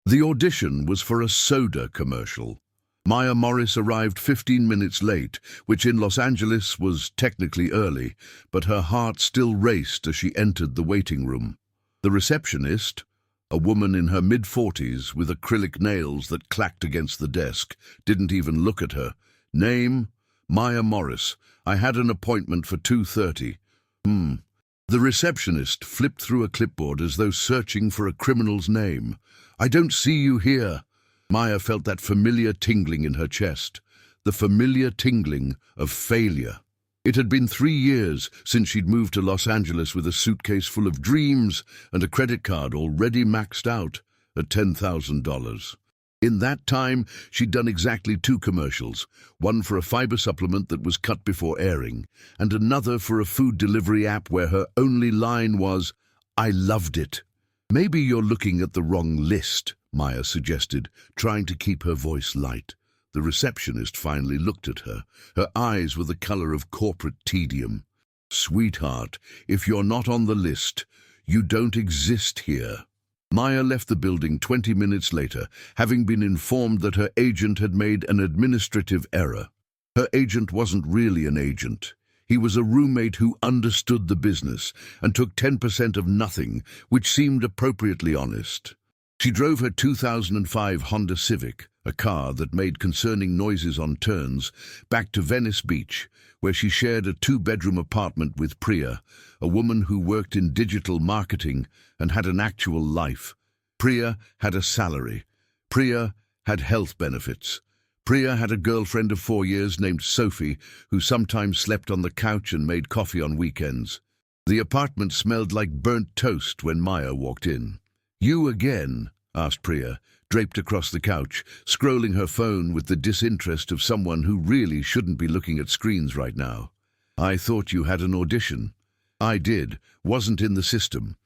The audition was for a soda commercial. Maya Morris arrived 15 minutes late, which in Los Angeles was technically early, but her heart still raced as she entered the waiting room. The receptionist, a woman in her mid-40s with acrylic nails that clacked against the desk, didn't even look at her. Name? Maya Morris. I had an appointment for 2:30. The receptionist flipped through a clipboard as though searching for a criminal's name. I don't see you here. Maya felt that familiar tingling in her chest, the familiar tingling of failure. It had been 3 years since she'd moved to Los Angeles with a suitcase full of dreams and a credit card already maxed out at $10,000. In that time, she'd done exactly 2 commercials, one for a fiber supplement that was cut before airing, and another for a food delivery app where her only line was, "I loved it." Maybe you're looking at the wrong list, Maya suggested, trying to keep her voice light. The receptionist finally looked at her. Her eyes were the color of corporate tedium. Sweetheart, if you're not on the list, you don't exist here. Maya left the building 20 minutes later, having been informed that her agent had made an administrative error. Her agent wasn't really an agent. He was a roommate who understood the business and took 10% of nothing, which seemed appropriately honest. She drove her 2005 Honda Civic, a car that made concerning noises on turns, back to Venice Beach, where she shared a 2-bedroom apartment with Priya, a woman who worked in digital marketing and had an actual life. Priya had a salary. Priya had health benefits. Priya had a girlfriend of 4 years named Sophie, who sometimes slept on the couch and made coffee on weekends. The apartment smelled like burnt toast when Maya walked in. "You again?" asked Priya, draped across the couch, scrolling her phone with the disinterest of someone who really shouldn't be looking at screens right now. "I thought you had an audition." "I did. Wasn't in the system."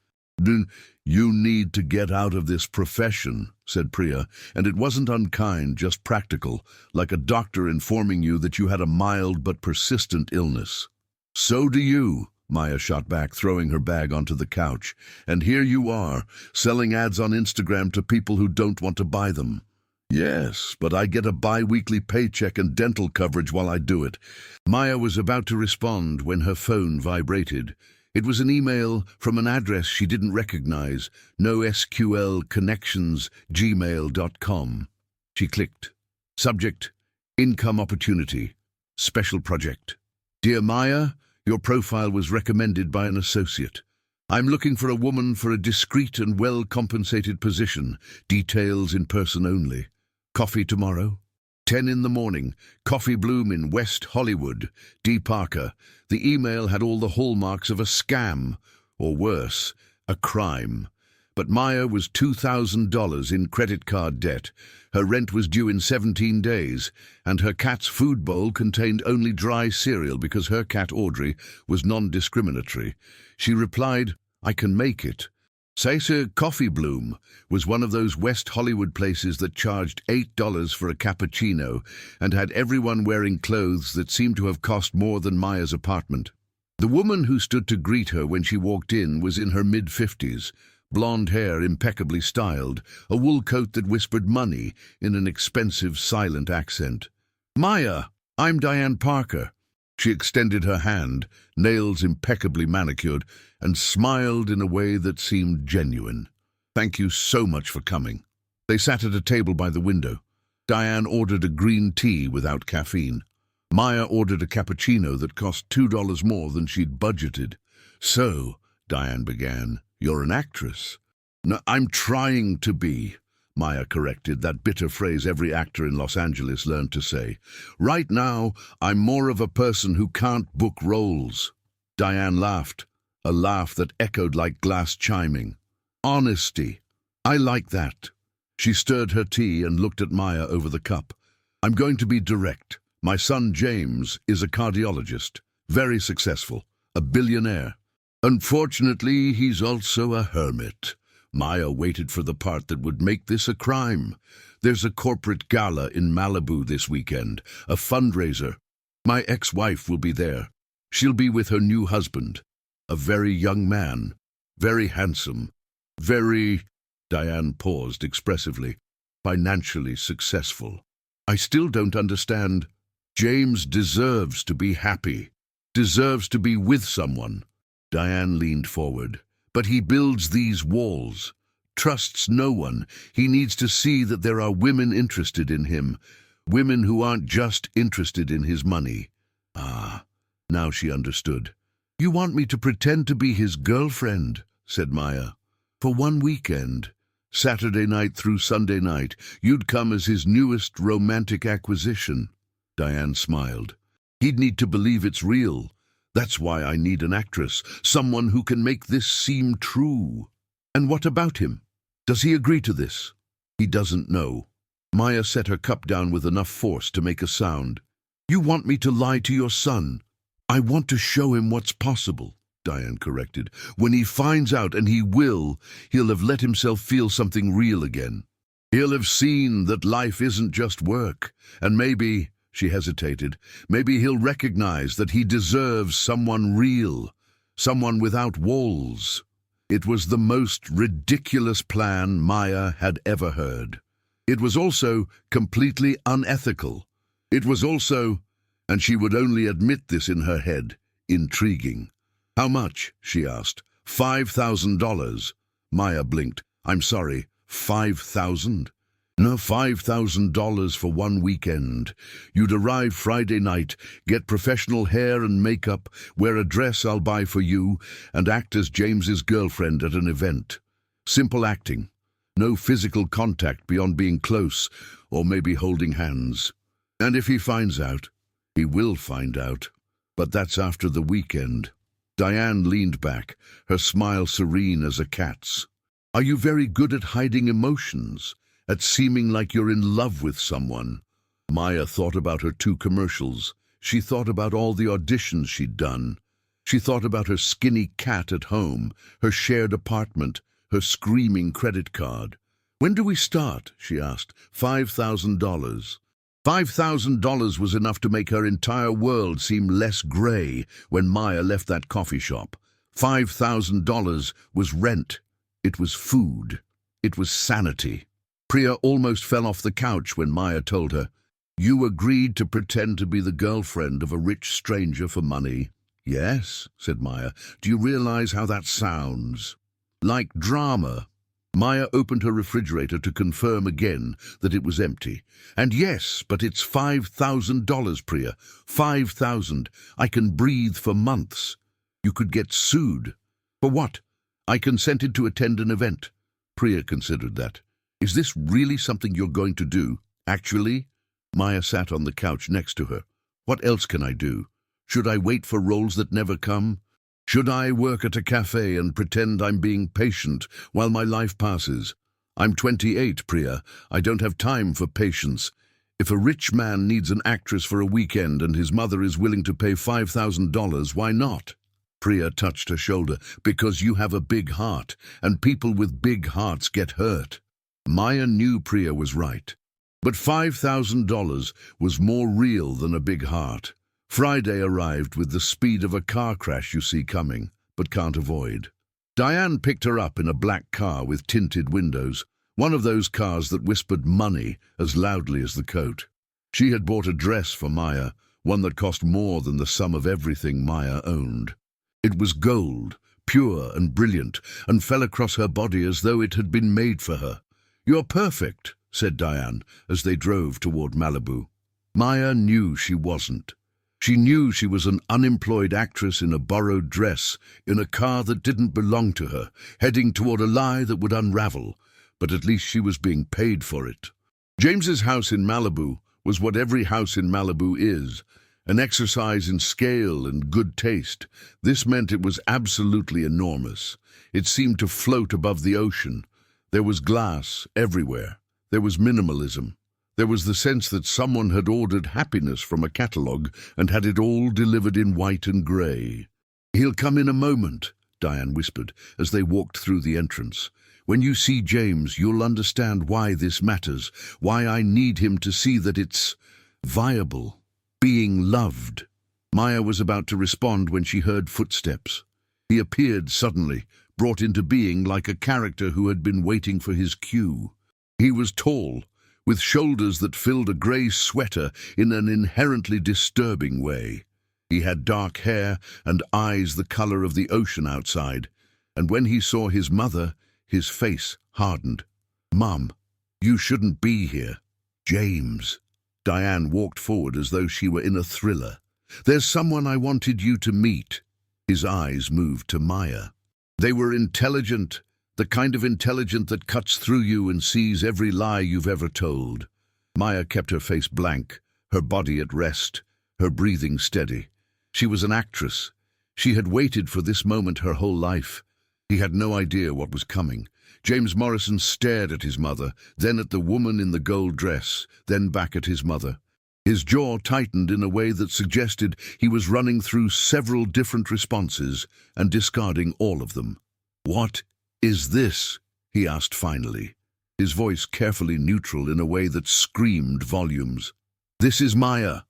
"You need to get out of this profession," said Priya, and it wasn't unkind, just practical, like a doctor informing you that you had a mild but persistent illness. "So do you," Maya shot back, throwing her bag onto the couch. "And here you are, selling ads on Instagram to people who don't want to buy them." "Yes, but I get a bi-weekly paycheck and dental coverage while I do it." Maya was about to respond when her phone vibrated. It was an email from an address she didn't recognize, nosqlconnections@gmail.com. She clicked. Subject, Income Opportunity, Special Project. "Dear Maya, your profile was recommended by an associate. I'm looking for a woman for a discreet and well-compensated position. Details in person only. Coffee tomorrow? 10 in the morning. Coffee Bloom in West Hollywood. D. Parker." The email had all the hallmarks of a scam, or worse, a crime. But Maya was $2,000 in credit card debt. Her rent was due in 17 days, and her cat's food bowl contained only dry cereal because her cat Audrey was non-discriminatory. She replied, "I can make it." Sacer Coffee Bloom was one of those West Hollywood places that charged $8 for a cappuccino and had everyone wearing clothes that seemed to have cost more than Maya's apartment. The woman who stood to greet her when she walked in was in her mid-50s, blonde hair impeccably styled, a wool coat that whispered money in an expensive, silent accent. "Maya, I'm Diane Parker." She extended her hand, nails impeccably manicured, and smiled in a way that seemed genuine. "Thank you so much for coming." They sat at a table by the window. Diane ordered a green tea without caffeine. Maya ordered a cappuccino that cost $2 more than she'd budgeted. "So," Diane began, "you're an actress." "No, I'm trying to be," Maya corrected, that bitter phrase every actor in Los Angeles learned to say. "Right now, I'm more of a person who can't book roles." Diane laughed, a laugh that echoed like glass chiming. "Honesty. I like that." She stirred her tea and looked at Maya over the cup. "I'm going to be direct. My son James is a cardiologist, very successful, a billionaire. Unfortunately, he's also a hermit." Maya waited for the part that would make this a crime. "There's a corporate gala in Malibu this weekend, a fundraiser. My ex-wife will be there. She'll be with her new husband, a very young man, very handsome, very Diane paused expressively. Financially successful. I still don't understand. James deserves to be happy. Deserves to be with someone. Diane leaned forward. But he builds these walls. Trusts no one. He needs to see that there are women interested in him. Women who aren't just interested in his money. Ah, now she understood. You want me to pretend to be his girlfriend, said Maya. For one weekend. Saturday night through Sunday night, you'd come as his newest romantic acquisition. Diane smiled. He'd need to believe it's real. That's why I need an actress, someone who can make this seem true. And what about him? Does he agree to this? He doesn't know. Maya set her cup down with enough force to make a sound. You want me to lie to your son? I want to show him what's possible, Diane corrected. When he finds out, and he will, he'll have let himself feel something real again. He'll have seen that life isn't just work, and maybe, she hesitated, maybe he'll recognize that he deserves someone real, someone without walls. It was the most ridiculous plan Maya had ever heard. It was also completely unethical. It was also, and she would only admit this in her head, intriguing. How much? She asked. $5,000. Maya blinked. I'm sorry, 5,000? No, $5,000 for one weekend. You'd arrive Friday night, get professional hair and makeup, wear a dress I'll buy for you, and act as James's girlfriend at an event. Simple acting. No physical contact beyond being close, or maybe holding hands. And if he finds out, he will find out. But that's after the weekend. Diane leaned back, her smile serene as a cat's. Are you very good at hiding emotions? At seeming like you're in love with someone? Maya thought about her 2 commercials. She thought about all the auditions she'd done. She thought about her skinny cat at home, her shared apartment, her screaming credit card. When do we start? She asked. $5,000. $5,000 was enough to make her entire world seem less grey when Maya left that coffee shop. $5,000 was rent. It was food. It was sanity. Priya almost fell off the couch when Maya told her, You agreed to pretend to be the girlfriend of a rich stranger for money. Yes, said Maya. Do you realize how that sounds? Like drama. Maya opened her refrigerator to confirm again that it was empty. And yes, but it's $5,000, Priya. 5,000. I can breathe for months. You could get sued. For what? I consented to attend an event. Priya considered that. Is this really something you're going to do? Actually? Maya sat on the couch next to her. What else can I do? Should I wait for roles that never come? Should I work at a cafe and pretend I'm being patient while my life passes? I'm 28, Priya. I don't have time for patience. If a rich man needs an actress for a weekend and his mother is willing to pay $5,000, why not? Priya touched her shoulder. Because you have a big heart, and people with big hearts get hurt. Maya knew Priya was right. But $5,000 was more real than a big heart. Friday arrived with the speed of a car crash you see coming, but can't avoid. Diane picked her up in a black car with tinted windows, one of those cars that whispered money as loudly as the coat. She had bought a dress for Maya, one that cost more than the sum of everything Maya owned. It was gold, pure and brilliant, and fell across her body as though it had been made for her. You're perfect, said Diane as they drove toward Malibu. Maya knew she wasn't. She knew she was an unemployed actress in a borrowed dress, in a car that didn't belong to her, heading toward a lie that would unravel, but at least she was being paid for it. James's house in Malibu was what every house in Malibu is, an exercise in scale and good taste. This meant it was absolutely enormous. It seemed to float above the ocean. There was glass everywhere. There was minimalism. There was the sense that someone had ordered happiness from a catalogue and had it all delivered in white and grey. He'll come in a moment, Diane whispered as they walked through the entrance. When you see James, you'll understand why this matters, why I need him to see that it's viable, being loved. Maya was about to respond when she heard footsteps. He appeared suddenly, brought into being like a character who had been waiting for his cue. He was tall, with shoulders that filled a grey sweater in an inherently disturbing way. He had dark hair and eyes the colour of the ocean outside, and when he saw his mother, his face hardened. "Mum, you shouldn't be here." "James." Diane walked forward as though she were in a thriller. "There's someone I wanted you to meet." His eyes moved to Maya. They were intelligent, the kind of intelligent that cuts through you and sees every lie you've ever told. Maya kept her face blank, her body at rest, her breathing steady. She was an actress. She had waited for this moment her whole life. He had no idea what was coming. James Morrison stared at his mother, then at the woman in the gold dress, then back at his mother. His jaw tightened in a way that suggested he was running through several different responses and discarding all of them. "What is this?" he asked finally, his voice carefully neutral in a way that screamed volumes. "This is Maya,"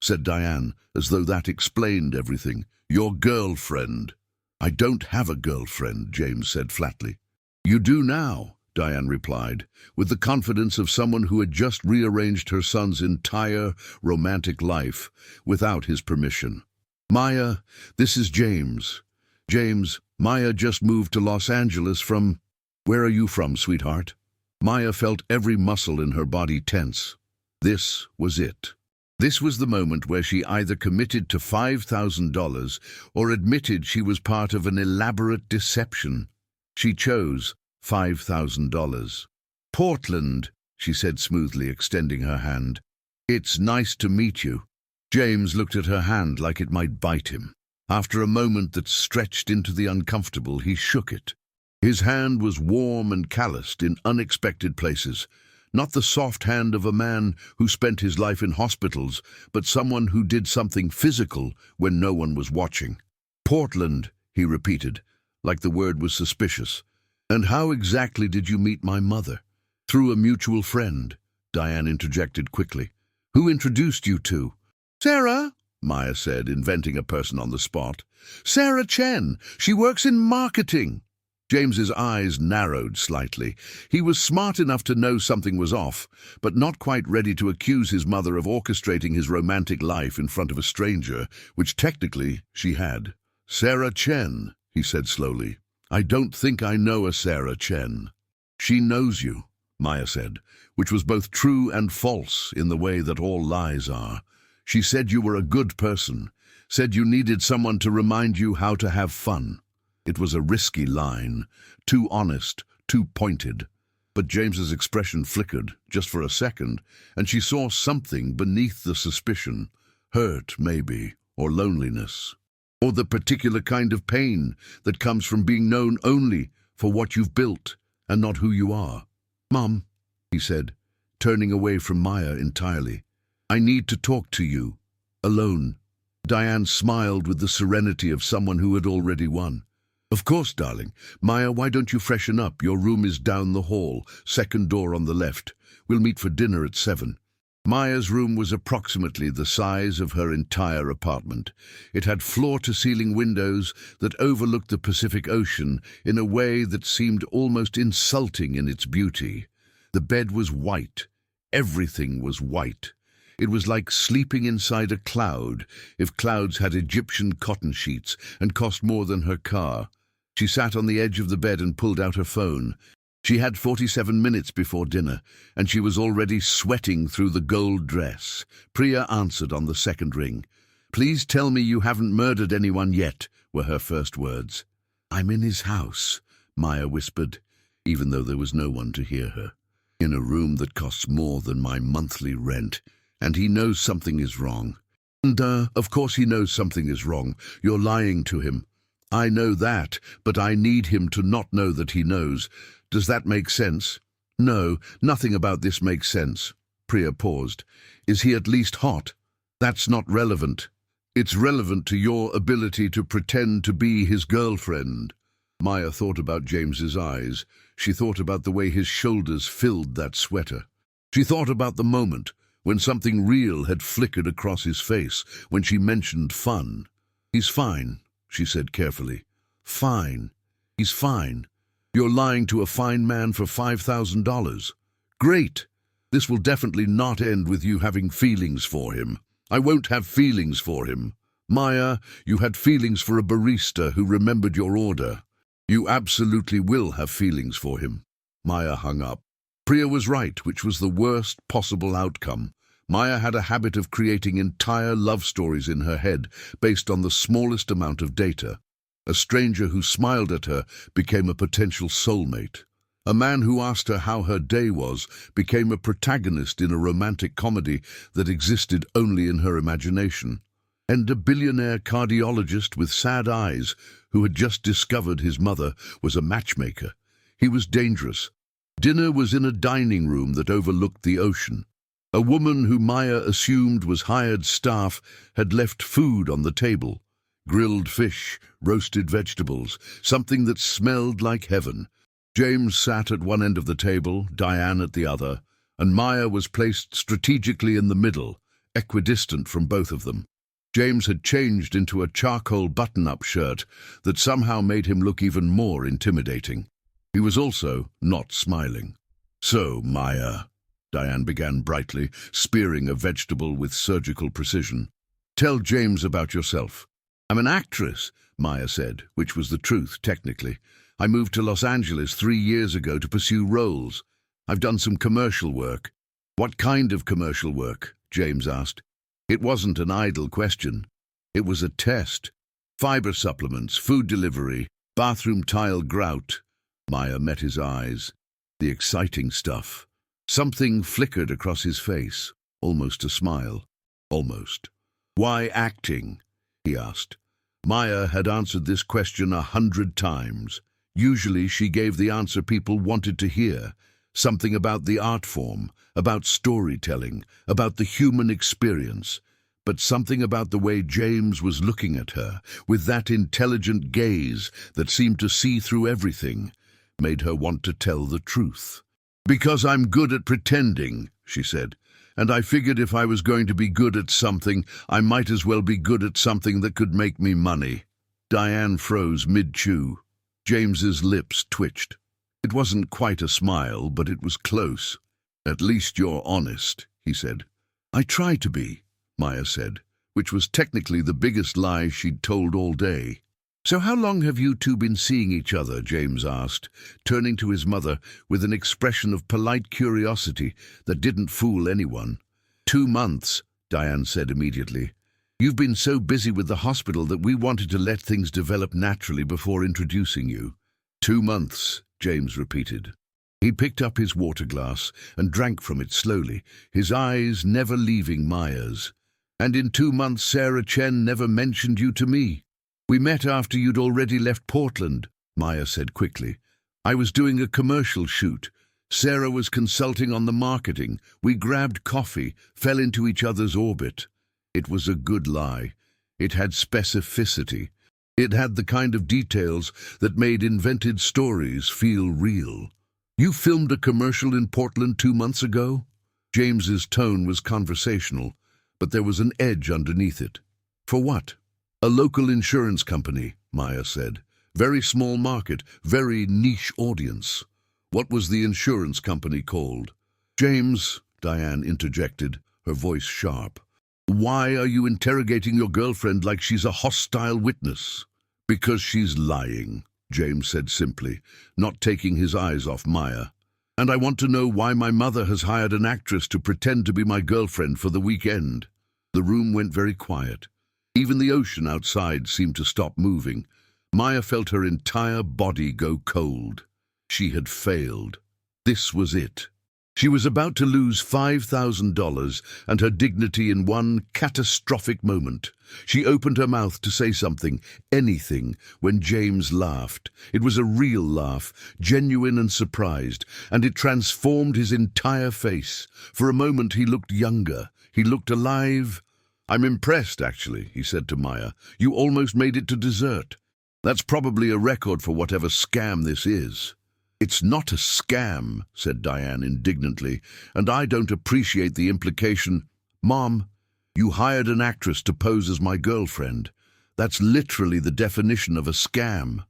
said Diane, as though that explained everything. "Your girlfriend." "I don't have a girlfriend," James said flatly. "You do now," Diane replied, with the confidence of someone who had just rearranged her son's entire romantic life without his permission. "Maya, this is James. James, Maya just moved to Los Angeles from—" "Where are you from, sweetheart?" Maya felt every muscle in her body tense. This was it. This was the moment where she either committed to $5,000 or admitted she was part of an elaborate deception. She chose $5,000. "Portland," she said smoothly, extending her hand. "It's nice to meet you." James looked at her hand like it might bite him. After a moment that stretched into the uncomfortable, he shook it. His hand was warm and calloused in unexpected places. Not the soft hand of a man who spent his life in hospitals, but someone who did something physical when no one was watching. "Portland," he repeated, like the word was suspicious. "And how exactly did you meet my mother?" "Through a mutual friend," Diane interjected quickly. "Who introduced you to?" "Sarah," Maya said, inventing a person on the spot. "Sarah Chen. She works in marketing." James's eyes narrowed slightly. He was smart enough to know something was off, but not quite ready to accuse his mother of orchestrating his romantic life in front of a stranger, which technically she had. "Sarah Chen," he said slowly. "I don't think I know a Sarah Chen." "She knows you," Maya said, which was both true and false in the way that all lies are. "She said you were a good person, said you needed someone to remind you how to have fun." It was a risky line, too honest, too pointed. But James's expression flickered, just for a second, and she saw something beneath the suspicion. Hurt, maybe, or loneliness. Or the particular kind of pain that comes from being known only for what you've built and not who you are. "Mum," he said, turning away from Maya entirely. "I need to talk to you. Alone." Diane smiled with the serenity of someone who had already won. "Of course, darling. Maya, why don't you freshen up? Your room is down the hall, second door on the left. We'll meet for dinner at 7. Maya's room was approximately the size of her entire apartment. It had floor-to-ceiling windows that overlooked the Pacific Ocean in a way that seemed almost insulting in its beauty. The bed was white. Everything was white. It was like sleeping inside a cloud, if clouds had Egyptian cotton sheets and cost more than her car. She sat on the edge of the bed and pulled out her phone. She had 47 minutes before dinner, and she was already sweating through the gold dress. Priya answered on the second ring. "Please tell me you haven't murdered anyone yet," were her first words. "I'm in his house," Maya whispered, even though there was no one to hear her. "In a room that costs more than my monthly rent, and he knows something is wrong." "And, of course he knows something is wrong. You're lying to him." "I know that, but I need him to not know that he knows. Does that make sense?" "No, nothing about this makes sense." Priya paused. "Is he at least hot?" "That's not relevant. It's relevant to your ability to pretend to be his girlfriend." Maya thought about James's eyes. She thought about the way his shoulders filled that sweater. She thought about the moment when something real had flickered across his face, when she mentioned fun. "He's fine," she said carefully. "Fine. He's fine. You're lying to a fine man for $5,000. Great. This will definitely not end with you having feelings for him. I won't have feelings for him. Maya, you had feelings for a barista who remembered your order. You absolutely will have feelings for him. Maya hung up. Priya was right, which was the worst possible outcome. Maya had a habit of creating entire love stories in her head based on the smallest amount of data. A stranger who smiled at her became a potential soulmate. A man who asked her how her day was became a protagonist in a romantic comedy that existed only in her imagination. And a billionaire cardiologist with sad eyes who had just discovered his mother was a matchmaker. He was dangerous. Dinner was in a dining room that overlooked the ocean. A woman who Maya assumed was hired staff had left food on the table. Grilled fish, roasted vegetables, something that smelled like heaven. James sat at one end of the table, Diane at the other, and Maya was placed strategically in the middle, equidistant from both of them. James had changed into a charcoal button-up shirt that somehow made him look even more intimidating. He was also not smiling. "So, Maya," Diane began brightly, spearing a vegetable with surgical precision. "Tell James about yourself." "I'm an actress," Maya said, which was the truth, technically. "I moved to Los Angeles 3 years ago to pursue roles. I've done some commercial work." "What kind of commercial work?" James asked. It wasn't an idle question. It was a test. Fiber supplements, food delivery, bathroom tile grout. Maya met his eyes. The exciting stuff. Something flickered across his face, almost a smile. Almost. "Why acting?" he asked. Maya had answered this question 100 times. Usually she gave the answer people wanted to hear. Something about the art form, about storytelling, about the human experience. But something about the way James was looking at her, with that intelligent gaze that seemed to see through everything, made her want to tell the truth. "Because I'm good at pretending," she said. "And I figured if I was going to be good at something, I might as well be good at something that could make me money." Diane froze mid-chew. James's lips twitched. It wasn't quite a smile, but it was close. "At least you're honest," he said. "I try to be," Maya said, which was technically the biggest lie she'd told all day. "So how long have you two been seeing each other?" James asked, turning to his mother with an expression of polite curiosity that didn't fool anyone. 2 months, Diane said immediately. "You've been so busy with the hospital that we wanted to let things develop naturally before introducing you." 2 months, James repeated. He picked up his water glass and drank from it slowly, his eyes never leaving Maya's. "And in 2 months Sarah Chen never mentioned you to me." "We met after you'd already left Portland," Maya said quickly. "I was doing a commercial shoot. Sarah was consulting on the marketing. We grabbed coffee, fell into each other's orbit." It was a good lie. It had specificity. It had the kind of details that made invented stories feel real. "You filmed a commercial in Portland 2 months ago?" James's tone was conversational, but there was an edge underneath it. "For what?" "A local insurance company," Maya said. "Very small market, very niche audience." "What was the insurance company called?" "James," Diane interjected, her voice sharp. "Why are you interrogating your girlfriend like she's a hostile witness?" "Because she's lying," James said simply, not taking his eyes off Maya. "And I want to know why my mother has hired an actress to pretend to be my girlfriend for the weekend." The room went very quiet. Even the ocean outside seemed to stop moving. Maya felt her entire body go cold. She had failed. This was it. She was about to lose $5,000 and her dignity in one catastrophic moment. She opened her mouth to say something, anything, when James laughed. It was a real laugh, genuine and surprised, and it transformed his entire face. For a moment he looked younger. He looked alive. "I'm impressed, actually," he said to Maya. "You almost made it to dessert. That's probably a record for whatever scam this is." "It's not a scam," said Diane indignantly, "and I don't appreciate the implication." "Mom, you hired an actress to pose as my girlfriend. That's literally the definition of a scam."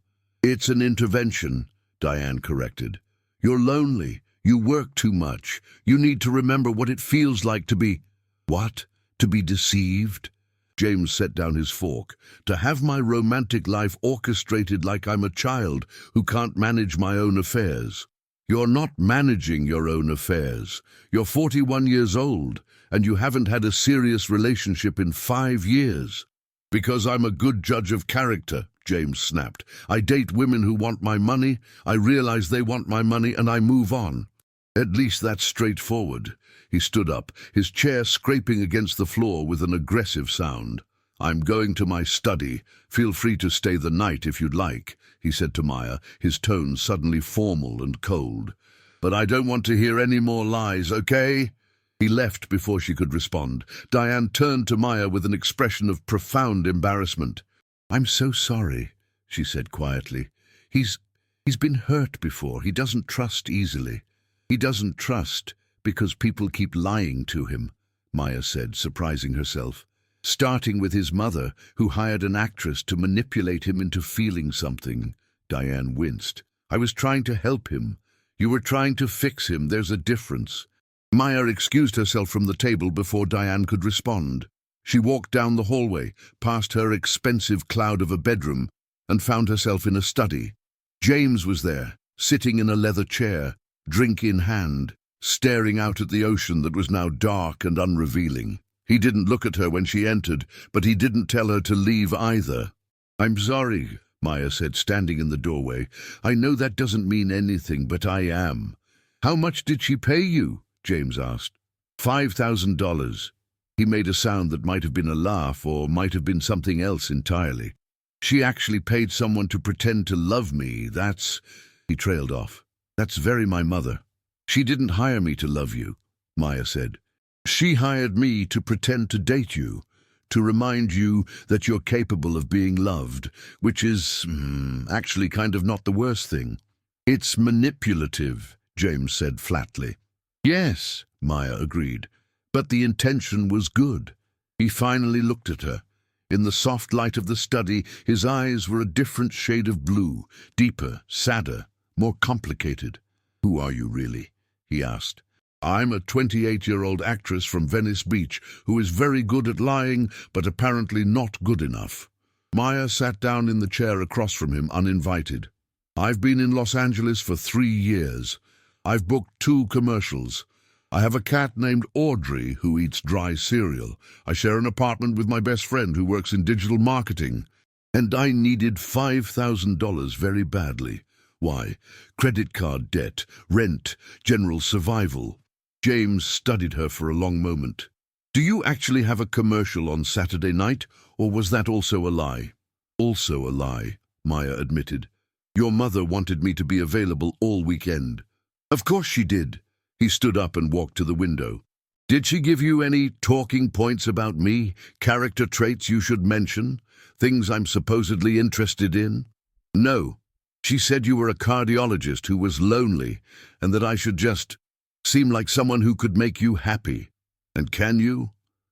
It's an intervention, Diane corrected. You're lonely. You work too much. You need to remember what it feels like to be... What? To be deceived? James set down his fork. To have my romantic life orchestrated like I'm a child who can't manage my own affairs. You're not managing your own affairs. You're 41 years old, and you haven't had a serious relationship in 5 years. Because I'm a good judge of character, James snapped. I date women who want my money, I realize they want my money, and I move on. At least that's straightforward. He stood up, his chair scraping against the floor with an aggressive sound. I'm going to my study. Feel free to stay the night if you'd like, he said to Maya, his tone suddenly formal and cold. But I don't want to hear any more lies, okay? He left before she could respond. Diane turned to Maya with an expression of profound embarrassment. I'm so sorry, she said quietly. He's been hurt before. He doesn't trust easily. He doesn't trust because people keep lying to him, Maya said, surprising herself. Starting with his mother, who hired an actress to manipulate him into feeling something. Diane winced. I was trying to help him. You were trying to fix him. There's a difference. Maya excused herself from the table before Diane could respond. She walked down the hallway, past her expensive cloud of a bedroom, and found herself in a study. James was there, sitting in a leather chair, drink in hand, staring out at the ocean that was now dark and unrevealing. He didn't look at her when she entered, but he didn't tell her to leave either. I'm sorry, Maya said, standing in the doorway. I know that doesn't mean anything, but I am. How much did she pay you? James asked. $5,000. He made a sound that might have been a laugh or might have been something else entirely. She actually paid someone to pretend to love me. He trailed off. That's very my mother. She didn't hire me to love you, Maya said. She hired me to pretend to date you, to remind you that you're capable of being loved, which is actually kind of not the worst thing. It's manipulative, James said flatly. Yes, Maya agreed, but the intention was good. He finally looked at her. In the soft light of the study, his eyes were a different shade of blue, deeper, sadder, more complicated. Who are you really? He asked. I'm a 28-year-old actress from Venice Beach who is very good at lying, but apparently not good enough. Maya sat down in the chair across from him, uninvited. I've been in Los Angeles for 3 years. I've booked 2 commercials. I have a cat named Audrey who eats dry cereal. I share an apartment with my best friend who works in digital marketing. And I needed $5,000 very badly. Why? Credit card debt, rent, general survival. James studied her for a long moment. Do you actually have a commercial on Saturday night, or was that also a lie? Also a lie, Maya admitted. Your mother wanted me to be available all weekend. Of course she did. He stood up and walked to the window. Did she give you any talking points about me, character traits you should mention, things I'm supposedly interested in? No. She said you were a cardiologist who was lonely, and that I should just seem like someone who could make you happy. And can you?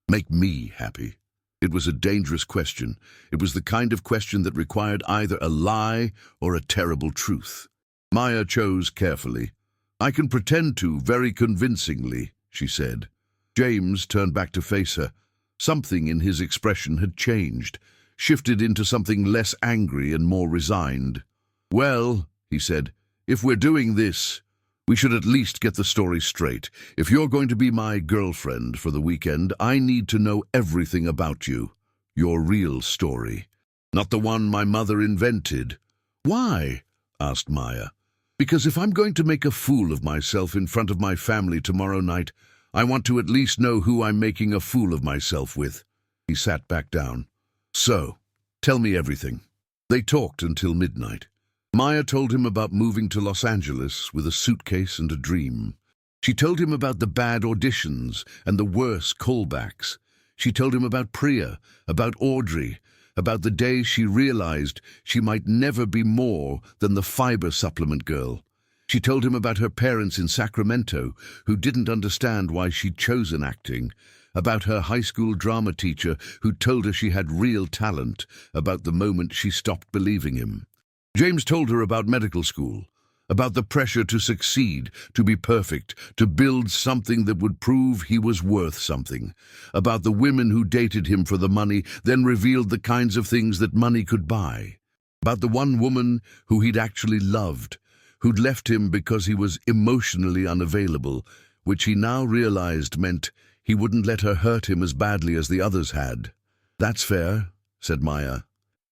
Make me happy. It was a dangerous question. It was the kind of question that required either a lie or a terrible truth. Maya chose carefully. I can pretend to very convincingly, she said. James turned back to face her. Something in his expression had changed, shifted into something less angry and more resigned. Well, he said, if we're doing this, we should at least get the story straight. If you're going to be my girlfriend for the weekend, I need to know everything about you. Your real story. Not the one my mother invented. Why? Asked Maya. Because if I'm going to make a fool of myself in front of my family tomorrow night, I want to at least know who I'm making a fool of myself with. He sat back down. So, tell me everything. They talked until midnight. Maya told him about moving to Los Angeles with a suitcase and a dream. She told him about the bad auditions and the worse callbacks. She told him about Priya, about Audrey, about the day she realized she might never be more than the fiber supplement girl. She told him about her parents in Sacramento, who didn't understand why she'd chosen acting, about her high school drama teacher who told her she had real talent, about the moment she stopped believing him. James told her about medical school, about the pressure to succeed, to be perfect, to build something that would prove he was worth something, about the women who dated him for the money, then revealed the kinds of things that money could buy, about the one woman who he'd actually loved, who'd left him because he was emotionally unavailable, which he now realized meant he wouldn't let her hurt him as badly as the others had. "That's fair," said Maya.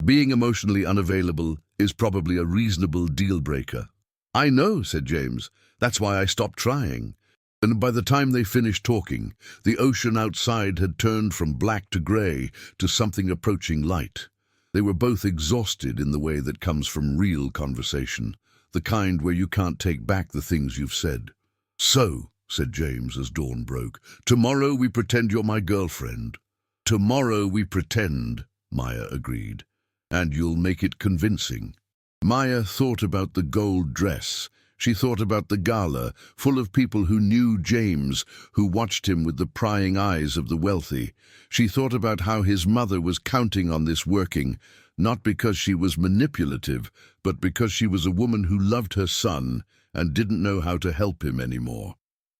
"Being emotionally unavailable is probably a reasonable deal-breaker." "I know," said James. "That's why I stopped trying." And by the time they finished talking, the ocean outside had turned from black to grey to something approaching light. They were both exhausted in the way that comes from real conversation, the kind where you can't take back the things you've said. "So," said James as dawn broke, "tomorrow we pretend you're my girlfriend." "Tomorrow we pretend," Maya agreed. "And you'll make it convincing." Maya thought about the gold dress. She thought about the gala, full of people who knew James, who watched him with the prying eyes of the wealthy. She thought about how his mother was counting on this working, not because she was manipulative, but because she was a woman who loved her son and didn't know how to help him anymore.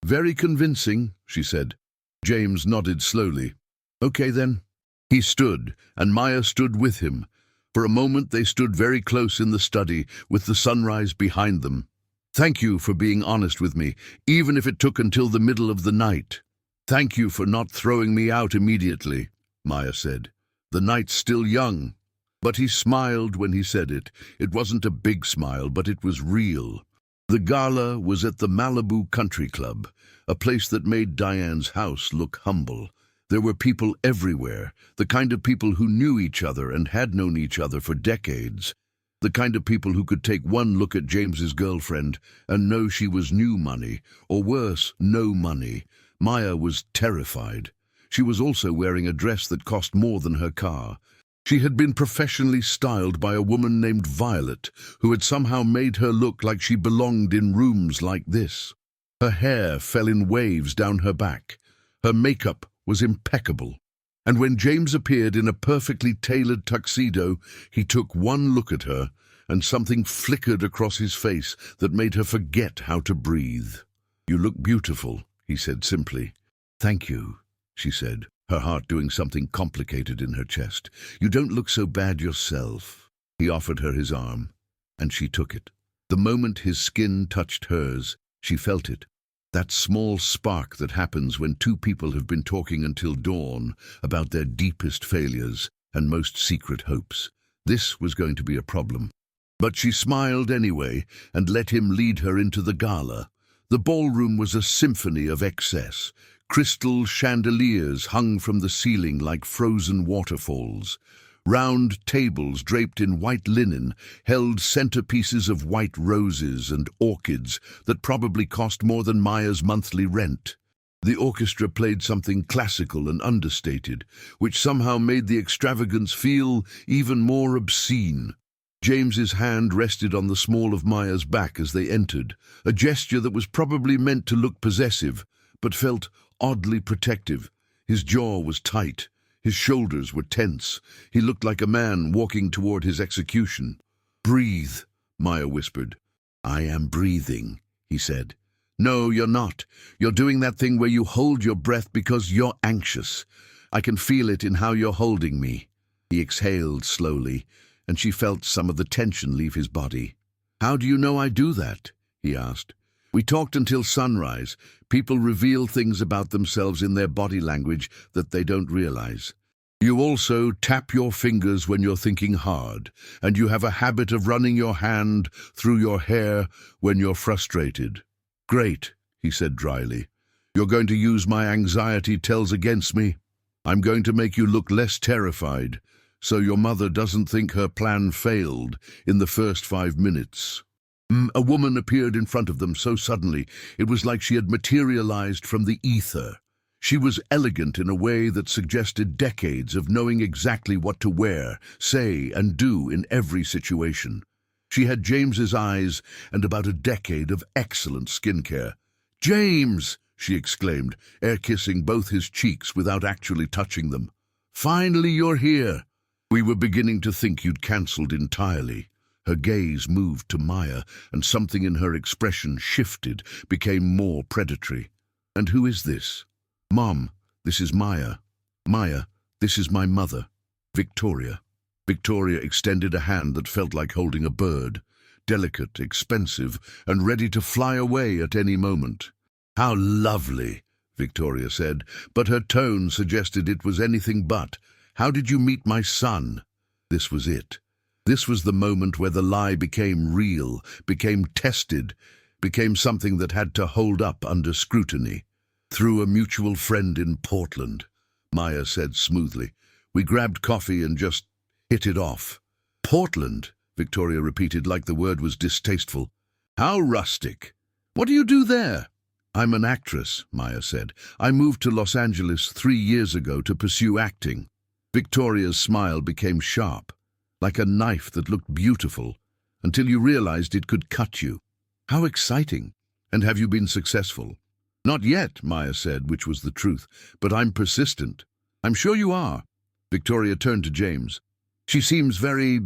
"Very convincing," she said. James nodded slowly. "Okay then." He stood, and Maya stood with him. For a moment they stood very close in the study, with the sunrise behind them. "Thank you for being honest with me, even if it took until the middle of the night. Thank you for not throwing me out immediately," Maya said. "The night's still young." But he smiled when he said it. It wasn't a big smile, but it was real. The gala was at the Malibu Country Club, a place that made Diane's house look humble. There were people everywhere, the kind of people who knew each other and had known each other for decades. The kind of people who could take one look at James's girlfriend and know she was new money, or worse, no money. Maya was terrified. She was also wearing a dress that cost more than her car. She had been professionally styled by a woman named Violet, who had somehow made her look like she belonged in rooms like this. Her hair fell in waves down her back. Her makeup was impeccable. And when James appeared in a perfectly tailored tuxedo, he took one look at her, and something flickered across his face that made her forget how to breathe. "You look beautiful," he said simply. "Thank you," she said, her heart doing something complicated in her chest. "You don't look so bad yourself." He offered her his arm, and she took it. The moment his skin touched hers, she felt it. That small spark that happens when two people have been talking until dawn about their deepest failures and most secret hopes. This was going to be a problem. But she smiled anyway and let him lead her into the gala. The ballroom was a symphony of excess. Crystal chandeliers hung from the ceiling like frozen waterfalls. Round tables draped in white linen held centerpieces of white roses and orchids that probably cost more than Maya's monthly rent. The orchestra played something classical and understated, which somehow made the extravagance feel even more obscene. James's hand rested on the small of Maya's back as they entered, a gesture that was probably meant to look possessive, but felt oddly protective. His jaw was tight. His shoulders were tense. He looked like a man walking toward his execution. "Breathe," Maya whispered. "I am breathing," he said. "No, you're not. You're doing that thing where you hold your breath because you're anxious. I can feel it in how you're holding me." He exhaled slowly, and she felt some of the tension leave his body. "How do you know I do that?" he asked. "We talked until sunrise. People reveal things about themselves in their body language that they don't realize. You also tap your fingers when you're thinking hard, and you have a habit of running your hand through your hair when you're frustrated." "Great," he said dryly. "You're going to use my anxiety tells against me. I'm going to make you look less terrified, so your mother doesn't think her plan failed in the first 5 minutes." A woman appeared in front of them so suddenly it was like she had materialized from the ether. She was elegant in a way that suggested decades of knowing exactly what to wear, say, and do in every situation. She had James's eyes and about a decade of excellent skincare. "James!" she exclaimed, air-kissing both his cheeks without actually touching them. "Finally you're here. We were beginning to think you'd cancelled entirely." Her gaze moved to Maya, and something in her expression shifted, became more predatory. "And who is this?" "Mom, this is Maya. Maya, this is my mother, Victoria." Victoria extended a hand that felt like holding a bird, delicate, expensive, and ready to fly away at any moment. "How lovely," Victoria said, but her tone suggested it was anything but. "How did you meet my son?" This was it. This was the moment where the lie became real, became tested, became something that had to hold up under scrutiny. "Through a mutual friend in Portland," Maya said smoothly. "We grabbed coffee and just hit it off." "Portland," Victoria repeated like the word was distasteful. "How rustic. What do you do there?" "I'm an actress," Maya said. "I moved to Los Angeles 3 years ago to pursue acting." Victoria's smile became sharp, like a knife that looked beautiful, until you realized it could cut you. "How exciting. And have you been successful?" "Not yet," Maya said, which was the truth, "but I'm persistent." "I'm sure you are." Victoria turned to James. "She seems very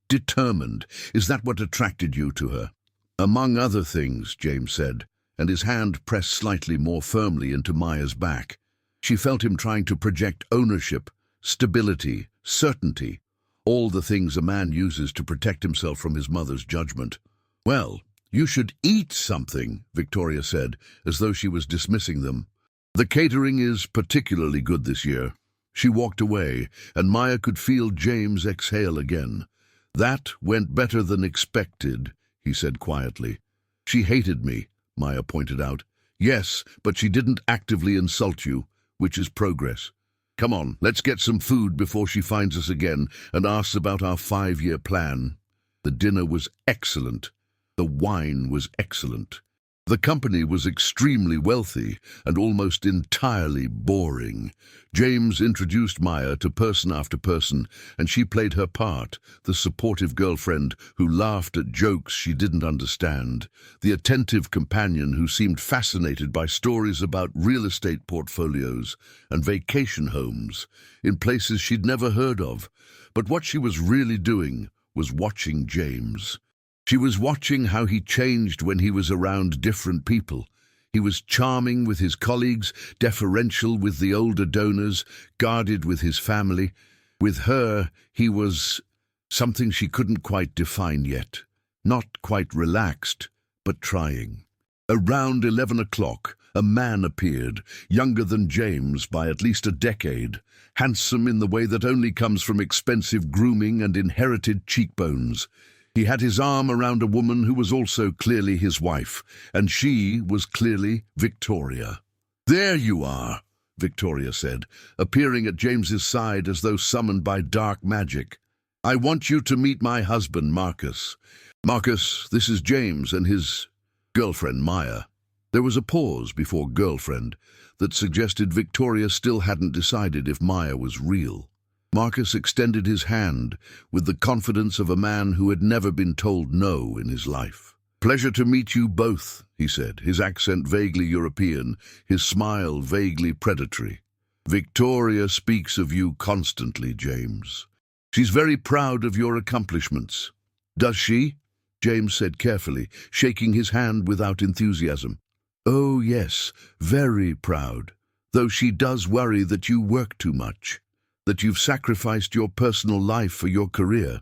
determined. Is that what attracted you to her?" "Among other things," James said, and his hand pressed slightly more firmly into Maya's back. She felt him trying to project ownership, stability, certainty, all the things a man uses to protect himself from his mother's judgment. "Well, you should eat something," Victoria said, as though she was dismissing them. "The catering is particularly good this year." She walked away, and Maya could feel James exhale again. "That went better than expected," he said quietly. "She hated me," Maya pointed out. "Yes, but she didn't actively insult you, which is progress. Come on, let's get some food before she finds us again and asks about our 5-year plan." The dinner was excellent. The wine was excellent. The company was extremely wealthy and almost entirely boring. James introduced Maya to person after person, and she played her part, the supportive girlfriend who laughed at jokes she didn't understand, the attentive companion who seemed fascinated by stories about real estate portfolios and vacation homes in places she'd never heard of. But what she was really doing was watching James. She was watching how he changed when he was around different people. He was charming with his colleagues, deferential with the older donors, guarded with his family. With her, he was something she couldn't quite define yet. Not quite relaxed, but trying. Around 11 o'clock, a man appeared, younger than James by at least a decade, handsome in the way that only comes from expensive grooming and inherited cheekbones. He had his arm around a woman who was also clearly his wife, and she was clearly Victoria. "There you are," Victoria said, appearing at James's side as though summoned by dark magic. "I want you to meet my husband, Marcus. Marcus, this is James and his girlfriend, Maya." There was a pause before girlfriend that suggested Victoria still hadn't decided if Maya was real. Marcus extended his hand with the confidence of a man who had never been told no in his life. "Pleasure to meet you both," he said, his accent vaguely European, his smile vaguely predatory. "Victoria speaks of you constantly, James. She's very proud of your accomplishments." "Does she?" James said carefully, shaking his hand without enthusiasm. "Oh, yes, very proud, though she does worry that you work too much, that you've sacrificed your personal life for your career."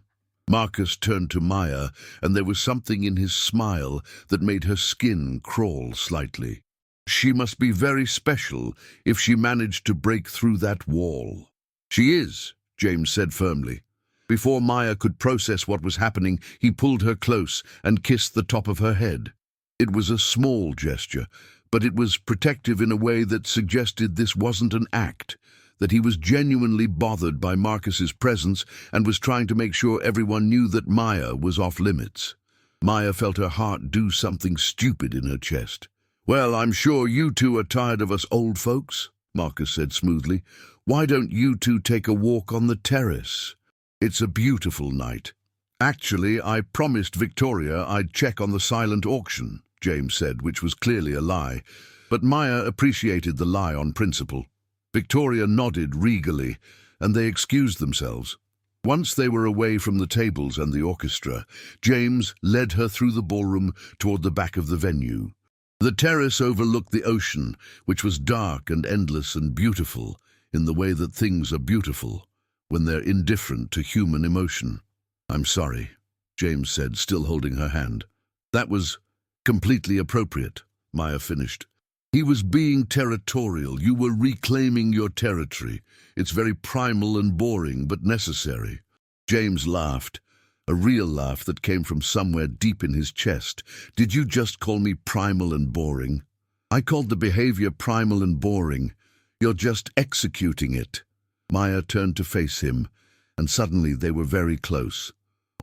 Marcus turned to Maya, and there was something in his smile that made her skin crawl slightly. "She must be very special if she managed to break through that wall." "She is," James said firmly. Before Maya could process what was happening, he pulled her close and kissed the top of her head. It was a small gesture, but it was protective in a way that suggested this wasn't an act, that he was genuinely bothered by Marcus's presence and was trying to make sure everyone knew that Maya was off limits. Maya felt her heart do something stupid in her chest. "Well, I'm sure you two are tired of us old folks," Marcus said smoothly. "Why don't you two take a walk on the terrace? It's a beautiful night." "Actually, I promised Victoria I'd check on the silent auction," James said, which was clearly a lie. But Maya appreciated the lie on principle. Victoria nodded regally, and they excused themselves. Once they were away from the tables and the orchestra, James led her through the ballroom toward the back of the venue. The terrace overlooked the ocean, which was dark and endless and beautiful in the way that things are beautiful when they're indifferent to human emotion. "I'm sorry," James said, still holding her hand. "That was completely appropriate," Maya finished. "He was being territorial. You were reclaiming your territory. It's very primal and boring, but necessary." James laughed, a real laugh that came from somewhere deep in his chest. "Did you just call me primal and boring?" "I called the behavior primal and boring. You're just executing it." Maya turned to face him, and suddenly they were very close.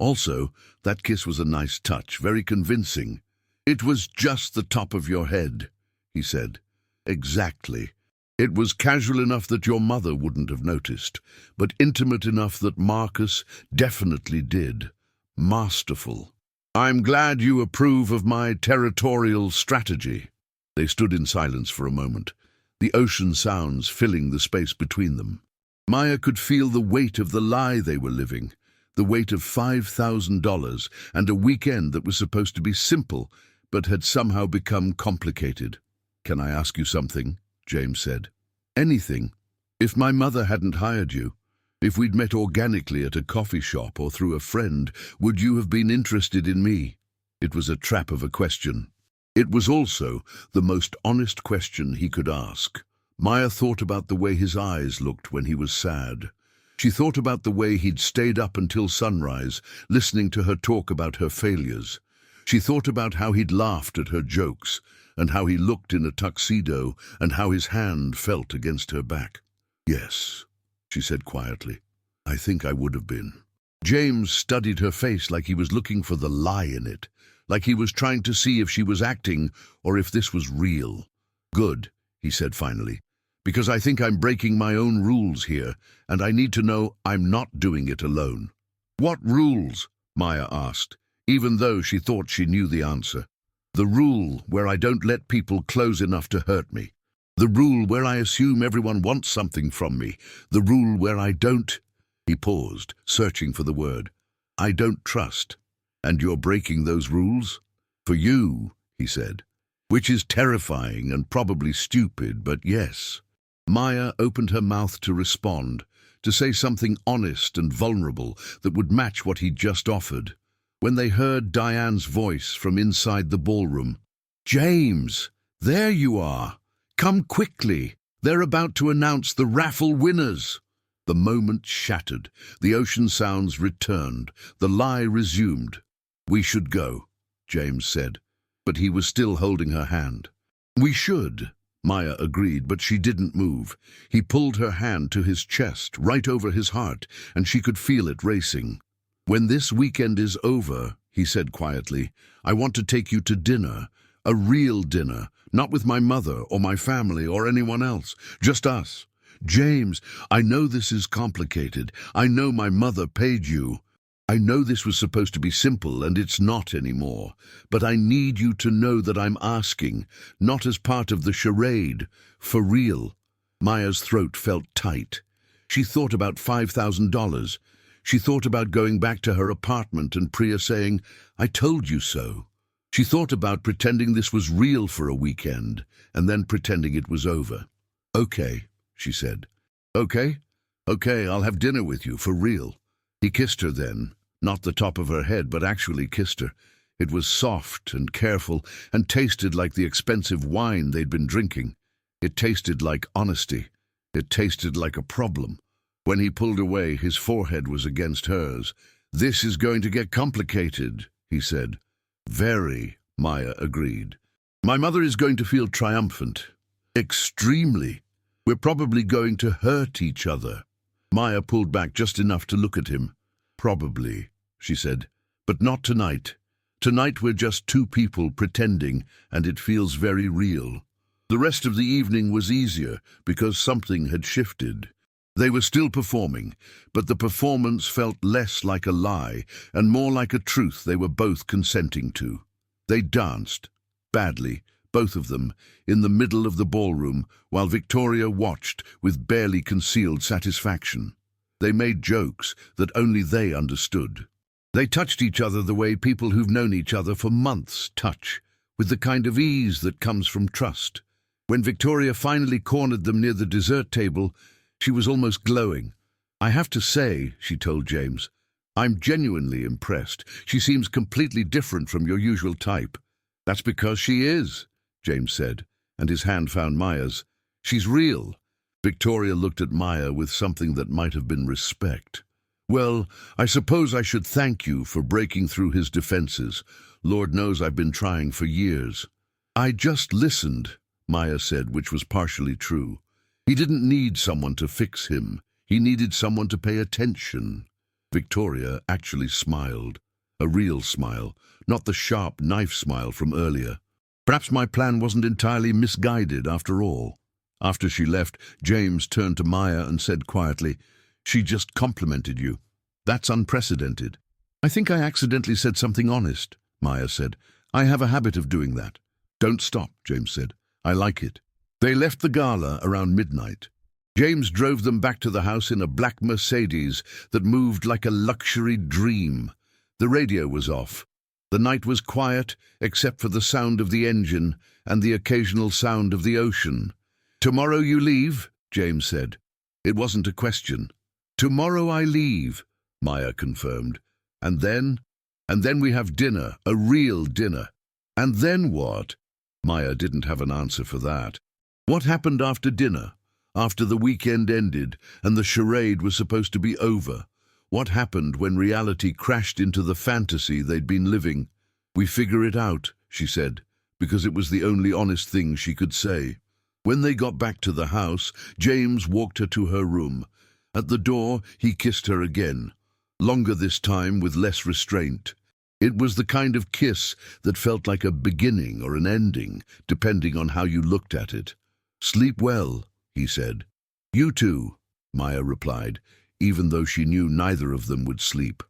Also, that kiss was a nice touch, very convincing. "It was just the top of your head," he said. "Exactly. It was casual enough that your mother wouldn't have noticed, but intimate enough that Marcus definitely did. Masterful. I'm glad you approve of my territorial strategy." They stood in silence for a moment, the ocean sounds filling the space between them. Maya could feel the weight of the lie they were living, the weight of $5,000 and a weekend that was supposed to be simple, but had somehow become complicated. "Can I ask you something?" James said. "Anything. If my mother hadn't hired you, if we'd met organically at a coffee shop or through a friend, would you have been interested in me?" It was a trap of a question. It was also the most honest question he could ask. Maya thought about the way his eyes looked when he was sad. She thought about the way he'd stayed up until sunrise, listening to her talk about her failures. She thought about how he'd laughed at her jokes, and how he looked in a tuxedo, and how his hand felt against her back. "Yes," she said quietly. "I think I would have been." James studied her face like he was looking for the lie in it, like he was trying to see if she was acting or if this was real. "Good," he said finally, "because I think I'm breaking my own rules here, and I need to know I'm not doing it alone." "What rules?" Maya asked, even though she thought she knew the answer. "The rule where I don't let people close enough to hurt me. The rule where I assume everyone wants something from me. The rule where I don't—" He paused, searching for the word. "I don't trust. And you're breaking those rules? For you," he said. "Which is terrifying and probably stupid, but yes." Maya opened her mouth to respond, to say something honest and vulnerable that would match what he'd just offered, when they heard Diane's voice from inside the ballroom. "James, there you are. Come quickly. They're about to announce the raffle winners." The moment shattered. The ocean sounds returned. The lie resumed. "We should go," James said, but he was still holding her hand. "We should," Maya agreed, but she didn't move. He pulled her hand to his chest, right over his heart, and she could feel it racing. "When this weekend is over," he said quietly, "I want to take you to dinner, a real dinner, not with my mother or my family or anyone else, just us. James, I know this is complicated. I know my mother paid you. I know this was supposed to be simple and it's not anymore. But I need you to know that I'm asking, not as part of the charade, for real." Maya's throat felt tight. She thought about $5,000. She thought about going back to her apartment and Priya saying, "I told you so." She thought about pretending this was real for a weekend and then pretending it was over. "Okay," she said. "Okay? Okay, I'll have dinner with you, for real." He kissed her then, not the top of her head, but actually kissed her. It was soft and careful and tasted like the expensive wine they'd been drinking. It tasted like honesty. It tasted like a problem. When he pulled away, his forehead was against hers. "This is going to get complicated," he said. "Very," Maya agreed. "My mother is going to feel triumphant. Extremely. We're probably going to hurt each other." Maya pulled back just enough to look at him. "Probably," she said, "but not tonight. Tonight we're just two people pretending, and it feels very real." The rest of the evening was easier because something had shifted. They were still performing, but the performance felt less like a lie and more like a truth they were both consenting to. They danced, badly, both of them, in the middle of the ballroom, while Victoria watched with barely concealed satisfaction. They made jokes that only they understood. They touched each other the way people who've known each other for months touch, with the kind of ease that comes from trust. When Victoria finally cornered them near the dessert table, she was almost glowing. "I have to say," she told James, "I'm genuinely impressed. She seems completely different from your usual type." "That's because she is," James said, and his hand found Maya's. "She's real." Victoria looked at Maya with something that might have been respect. "Well, I suppose I should thank you for breaking through his defenses. Lord knows I've been trying for years." "I just listened," Maya said, which was partially true. "He didn't need someone to fix him. He needed someone to pay attention." Victoria actually smiled. A real smile, not the sharp knife smile from earlier. "Perhaps my plan wasn't entirely misguided after all." After she left, James turned to Maya and said quietly, "She just complimented you. That's unprecedented." "I think I accidentally said something honest," Maya said. "I have a habit of doing that." "Don't stop," James said. "I like it." They left the gala around midnight. James drove them back to the house in a black Mercedes that moved like a luxury dream. The radio was off. The night was quiet, except for the sound of the engine and the occasional sound of the ocean. "Tomorrow you leave?" James said. It wasn't a question. "Tomorrow I leave," Maya confirmed. And then we have dinner, a real dinner." "And then what?" Maya didn't have an answer for that. What happened after dinner? After the weekend ended and the charade was supposed to be over? What happened when reality crashed into the fantasy they'd been living? "We figure it out," she said, because it was the only honest thing she could say. When they got back to the house, James walked her to her room. At the door, he kissed her again. Longer this time, with less restraint. It was the kind of kiss that felt like a beginning or an ending, depending on how you looked at it. "Sleep well," he said. "You too," Maya replied, even though she knew neither of them would sleep.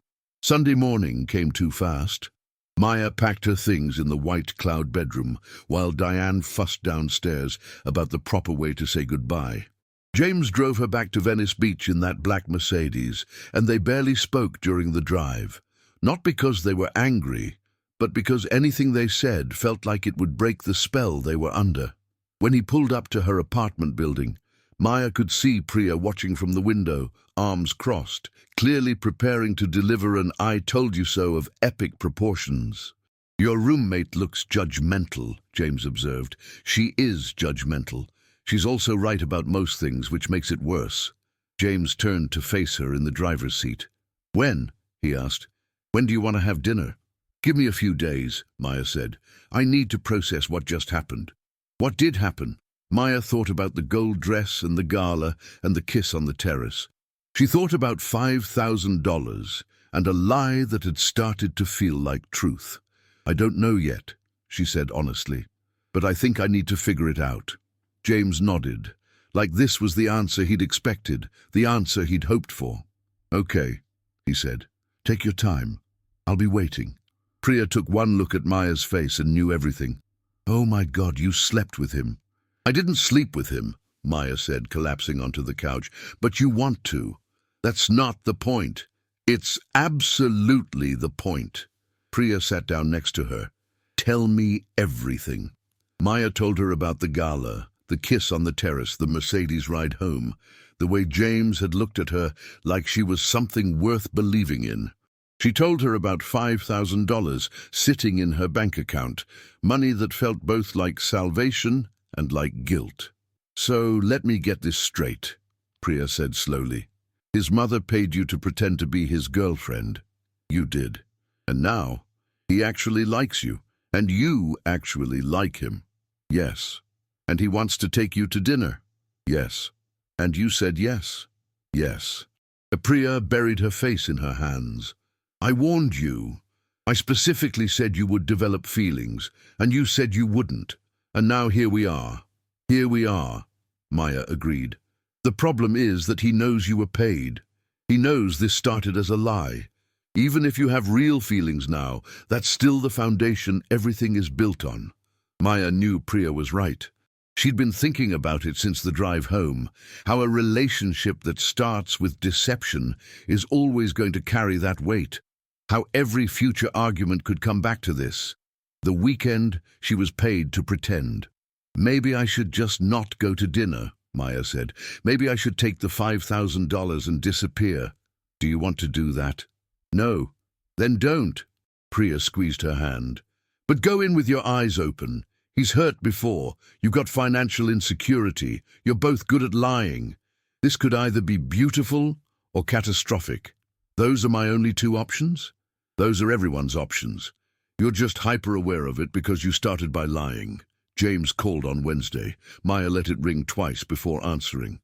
Sunday morning came too fast. Maya packed her things in the white cloud bedroom, while Diane fussed downstairs about the proper way to say goodbye. James drove her back to Venice Beach in that black Mercedes, and they barely spoke during the drive. Not because they were angry, but because anything they said felt like it would break the spell they were under. When he pulled up to her apartment building, Maya could see Priya watching from the window, arms crossed, clearly preparing to deliver an "I told you so" of epic proportions. "Your roommate looks judgmental," James observed. "She is judgmental. She's also right about most things, which makes it worse." James turned to face her in the driver's seat. "When?" he asked. "When do you want to have dinner?" "Give me a few days," Maya said. "I need to process what just happened." "What did happen?" Maya thought about the gold dress and the gala and the kiss on the terrace. She thought about $5,000 and a lie that had started to feel like truth. "I don't know yet," she said honestly, "but I think I need to figure it out." James nodded, like this was the answer he'd expected, the answer he'd hoped for. "Okay," he said. "Take your time. I'll be waiting." Priya took one look at Maya's face and knew everything. "Oh my God, you slept with him." "I didn't sleep with him," Maya said, collapsing onto the couch. "But you want to. That's not the point." "It's absolutely the point." Priya sat down next to her. "Tell me everything." Maya told her about the gala, the kiss on the terrace, the Mercedes ride home, the way James had looked at her like she was something worth believing in. She told her about $5,000 sitting in her bank account, money that felt both like salvation and like guilt. "So let me get this straight," Priya said slowly. "His mother paid you to pretend to be his girlfriend. You did. And now he actually likes you, and you actually like him." "Yes." "And he wants to take you to dinner." "Yes." "And you said yes." "Yes." Priya buried her face in her hands. "I warned you. I specifically said you would develop feelings, and you said you wouldn't. And now here we are." "Here we are," Maya agreed. "The problem is that he knows you were paid. He knows this started as a lie. Even if you have real feelings now, that's still the foundation everything is built on." Maya knew Priya was right. She'd been thinking about it since the drive home, how a relationship that starts with deception is always going to carry that weight, how every future argument could come back to this. The weekend, she was paid to pretend. "Maybe I should just not go to dinner," Maya said. "Maybe I should take the $5,000 and disappear." "Do you want to do that?" "No." "Then don't." Priya squeezed her hand. "But go in with your eyes open. He's hurt before. You've got financial insecurity. You're both good at lying. This could either be beautiful or catastrophic. Those are my only two options? Those are everyone's options. You're just hyper-aware of it because you started by lying." James called on Wednesday. Maya let it ring twice before answering.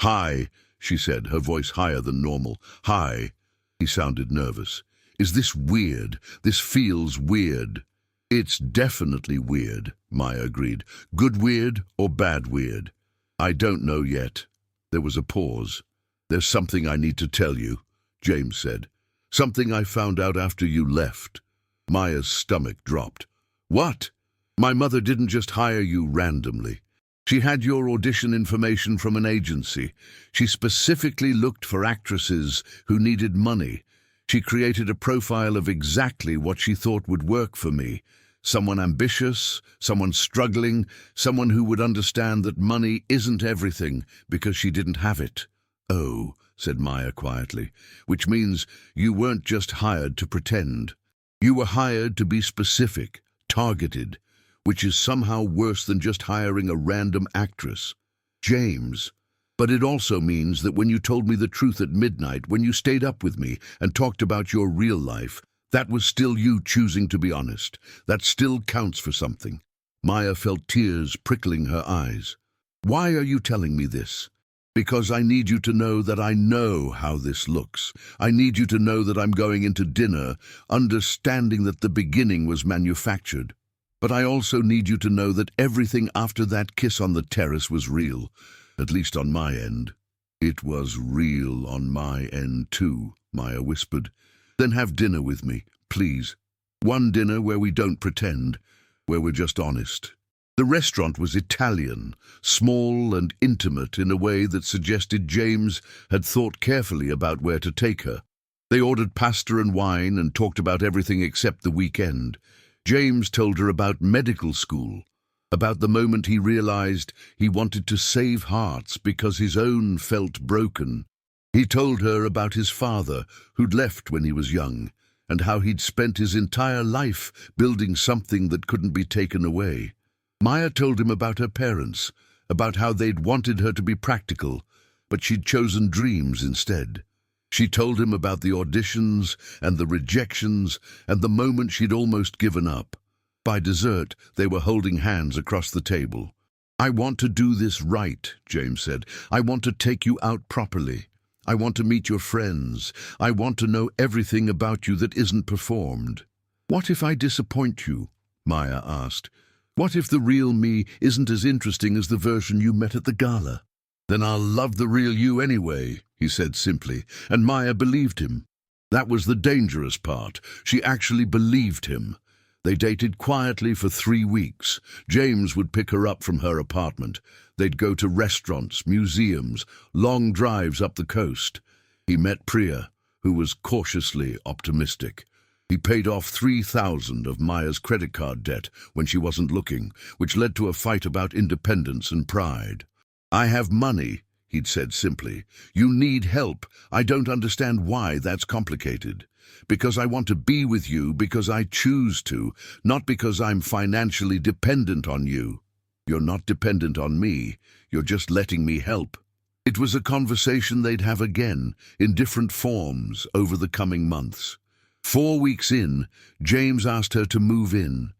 "Hi," she said, her voice higher than normal. "Hi." He sounded nervous. "Is this weird? This feels weird." "It's definitely weird," Maya agreed. "Good weird or bad weird?" "I don't know yet." There was a pause. "There's something I need to tell you," James said. "Something I found out after you left." Maya's stomach dropped. "What?" "My mother didn't just hire you randomly. She had your audition information from an agency. She specifically looked for actresses who needed money. She created a profile of exactly what she thought would work for me. Someone ambitious, someone struggling, someone who would understand that money isn't everything because she didn't have it." "Oh," said Maya quietly, "which means you weren't just hired to pretend. You were hired to be specific, targeted, which is somehow worse than just hiring a random actress." "James, but it also means that when you told me the truth at midnight, when you stayed up with me and talked about your real life, that was still you choosing to be honest. That still counts for something." Maya felt tears prickling her eyes. "Why are you telling me this?" "Because I need you to know that I know how this looks. I need you to know that I'm going into dinner, understanding that the beginning was manufactured. But I also need you to know that everything after that kiss on the terrace was real, at least on my end." "It was real on my end too," Maya whispered. "Then have dinner with me, please. One dinner where we don't pretend, where we're just honest." The restaurant was Italian, small and intimate in a way that suggested James had thought carefully about where to take her. They ordered pasta and wine and talked about everything except the weekend. James told her about medical school, about the moment he realized he wanted to save hearts because his own felt broken. He told her about his father, who'd left when he was young, and how he'd spent his entire life building something that couldn't be taken away. Maya told him about her parents, about how they'd wanted her to be practical, but she'd chosen dreams instead. She told him about the auditions and the rejections and the moment she'd almost given up. By dessert, they were holding hands across the table. "I want to do this right," James said. "I want to take you out properly. I want to meet your friends. I want to know everything about you that isn't performed." "What if I disappoint you?" Maya asked. "What if the real me isn't as interesting as the version you met at the gala?" "Then I'll love the real you anyway," he said simply, and Maya believed him. That was the dangerous part. She actually believed him. They dated quietly for 3 weeks. James would pick her up from her apartment. They'd go to restaurants, museums, long drives up the coast. He met Priya, who was cautiously optimistic. He paid off 3,000 of Maya's credit card debt when she wasn't looking, which led to a fight about independence and pride. "I have money," he'd said simply. "You need help. I don't understand why that's complicated. Because I want to be with you because I choose to, not because I'm financially dependent on you." "You're not dependent on me. You're just letting me help." It was a conversation they'd have again, in different forms, over the coming months. 4 weeks in, James asked her to move in.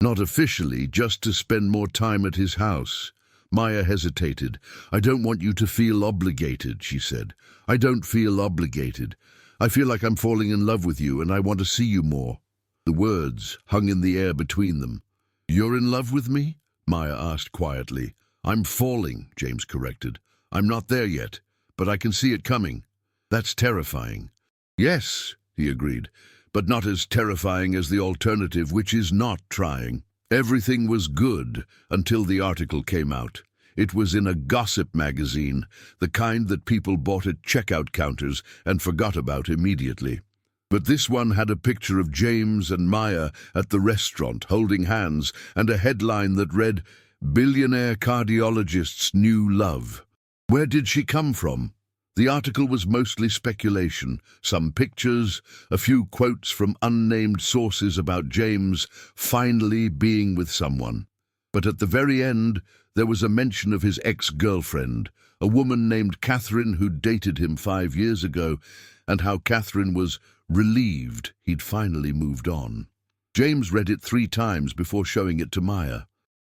Not officially, just to spend more time at his house. Maya hesitated. "I don't want you to feel obligated," she said. "I don't feel obligated. I feel like I'm falling in love with you and I want to see you more." The words hung in the air between them. "You're in love with me?" Maya asked quietly. "I'm falling," James corrected. "I'm not there yet, but I can see it coming." "That's terrifying." "Yes," he agreed, "but not as terrifying as the alternative, which is not trying." Everything was good until the article came out. It was in a gossip magazine, the kind that people bought at checkout counters and forgot about immediately. But this one had a picture of James and Maya at the restaurant holding hands and a headline that read, "Billionaire cardiologist's new love." Where did she come from? The article was mostly speculation, some pictures, a few quotes from unnamed sources about James finally being with someone. But at the very end, there was a mention of his ex-girlfriend, a woman named Catherine who'd dated him 5 years ago, and how Catherine was relieved he'd finally moved on. James read it 3 times before showing it to Maya.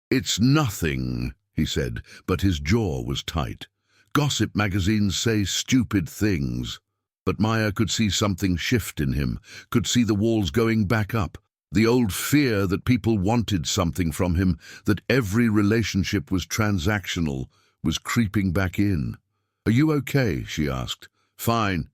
"It's nothing," he said, but his jaw was tight. "Gossip magazines say stupid things." But Maya could see something shift in him, could see the walls going back up. The old fear that people wanted something from him, that every relationship was transactional, was creeping back in. "Are you okay?" she asked. "Fine.